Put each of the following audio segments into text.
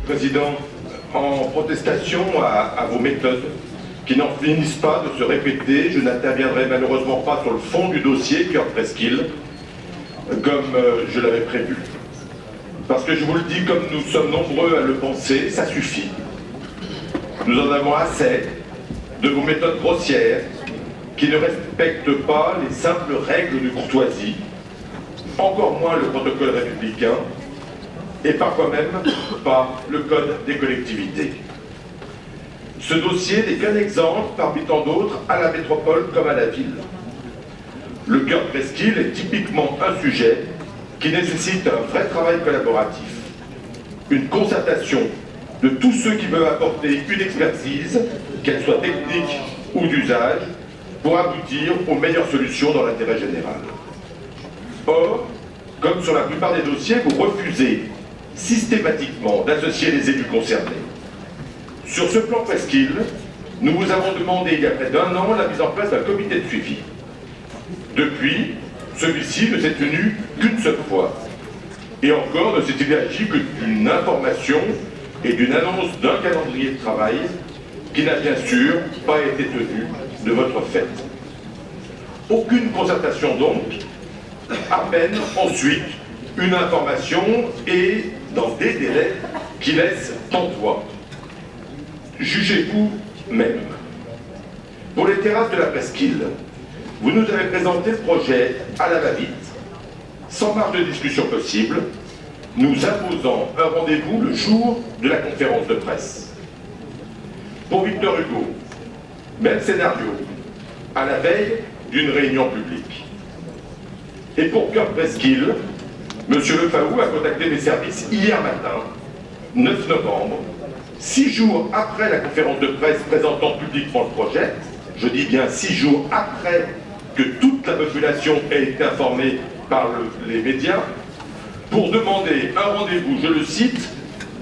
Président, en protestation à vos méthodes, qui n'en finissent pas de se répéter, je n'interviendrai malheureusement pas sur le fond du dossier Cœur Presqu'île, comme je l'avais prévu. Parce que je vous le dis, comme nous sommes nombreux à le penser, ça suffit. Nous en avons assez de vos méthodes grossières qui ne respectent pas les simples règles de courtoisie, encore moins le protocole républicain, et parfois même pas le code des collectivités. Ce dossier n'est qu'un exemple parmi tant d'autres à la métropole comme à la ville. Le Cœur Presqu'île est typiquement un sujet qui nécessite un vrai travail collaboratif, une concertation de tous ceux qui veulent apporter une expertise, qu'elle soit technique ou d'usage, pour aboutir aux meilleures solutions dans l'intérêt général. Or, comme sur la plupart des dossiers, vous refusez systématiquement d'associer les élus concernés. Sur ce plan Presqu'île, nous vous avons demandé il y a près d'un an la mise en place d'un comité de suivi. Depuis, celui-ci ne s'est tenu qu'une seule fois. Et encore ne s'est-il agi que d'une information et d'une annonce d'un calendrier de travail qui n'a bien sûr pas été tenu de votre fait. Aucune concertation donc, à peine ensuite une information et dans des délais qui laissent pantois. Jugez-vous même. Pour les terrasses de la Presqu'île, vous nous avez présenté le projet à la va-vite, sans marge de discussion possible, nous imposant un rendez-vous le jour de la conférence de presse. Pour Victor Hugo, même scénario, à la veille d'une réunion publique. Et pour Cœur Presqu'île, M. Lefaou a contacté mes services hier matin, 9 novembre, 6 jours après la conférence de presse présentant publiquement le projet, je dis bien 6 jours après que toute la population ait été informée par les médias, pour demander un rendez-vous, je le cite,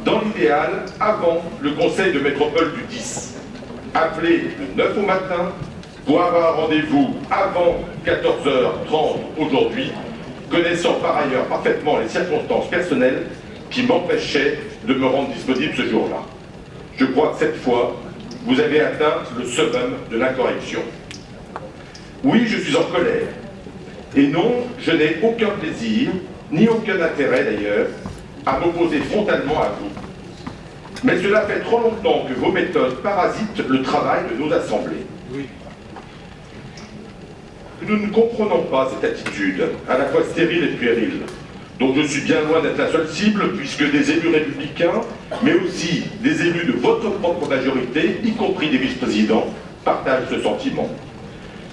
dans l'idéal, avant le conseil de métropole du 10. Appelé le 9 au matin, pour avoir un rendez-vous avant 14h30 aujourd'hui, connaissant par ailleurs parfaitement les circonstances personnelles qui m'empêchaient de me rendre disponible ce jour-là. Je crois que cette fois, vous avez atteint le summum de l'incorrection. Oui, je suis en colère. Et non, je n'ai aucun plaisir, ni aucun intérêt d'ailleurs, à m'opposer frontalement à vous. Mais cela fait trop longtemps que vos méthodes parasitent le travail de nos assemblées. Oui. Nous ne comprenons pas cette attitude, à la fois stérile et puérile, dont je suis bien loin d'être la seule cible, puisque des élus républicains, mais aussi des élus de votre propre majorité, y compris des vice-présidents, partagent ce sentiment.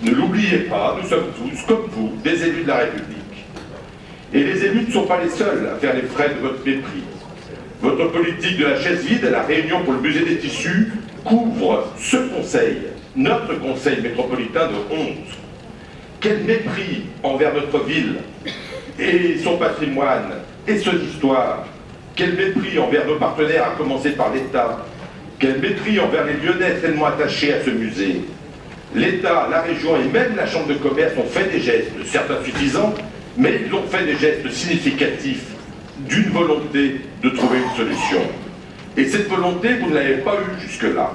Ne l'oubliez pas, nous sommes tous, comme vous, des élus de la République. Et les élus ne sont pas les seuls à faire les frais de votre mépris. Votre politique de la chaise vide à la réunion pour le musée des tissus couvre ce conseil, notre conseil métropolitain de honte. Quel mépris envers notre ville et son patrimoine et son histoire. Quel mépris envers nos partenaires, à commencer par l'État. Quel mépris envers les Lyonnais tellement attachés à ce musée. L'État, la région et même la Chambre de commerce ont fait des gestes, certes insuffisants, mais ils ont fait des gestes significatifs d'une volonté de trouver une solution. Et cette volonté, vous ne l'avez pas eue jusque-là.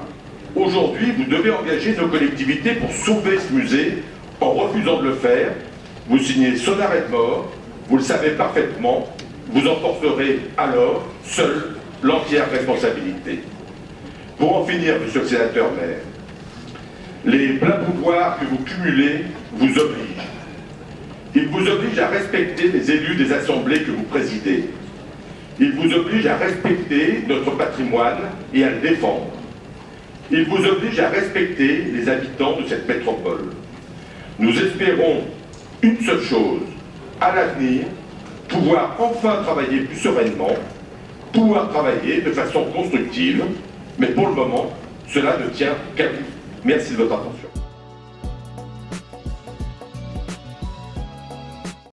Aujourd'hui, vous devez engager nos collectivités pour sauver ce musée. En refusant de le faire, vous signez son arrêt de mort, vous le savez parfaitement, vous en porterez alors seul l'entière responsabilité. Pour en finir, monsieur le sénateur maire, les pleins pouvoirs que vous cumulez vous obligent. Ils vous obligent à respecter les élus des assemblées que vous présidez. Ils vous obligent à respecter notre patrimoine et à le défendre. Ils vous obligent à respecter les habitants de cette métropole. Nous espérons une seule chose, à l'avenir, pouvoir enfin travailler plus sereinement, pouvoir travailler de façon constructive, mais pour le moment, cela ne tient qu'à vous. Merci de votre attention.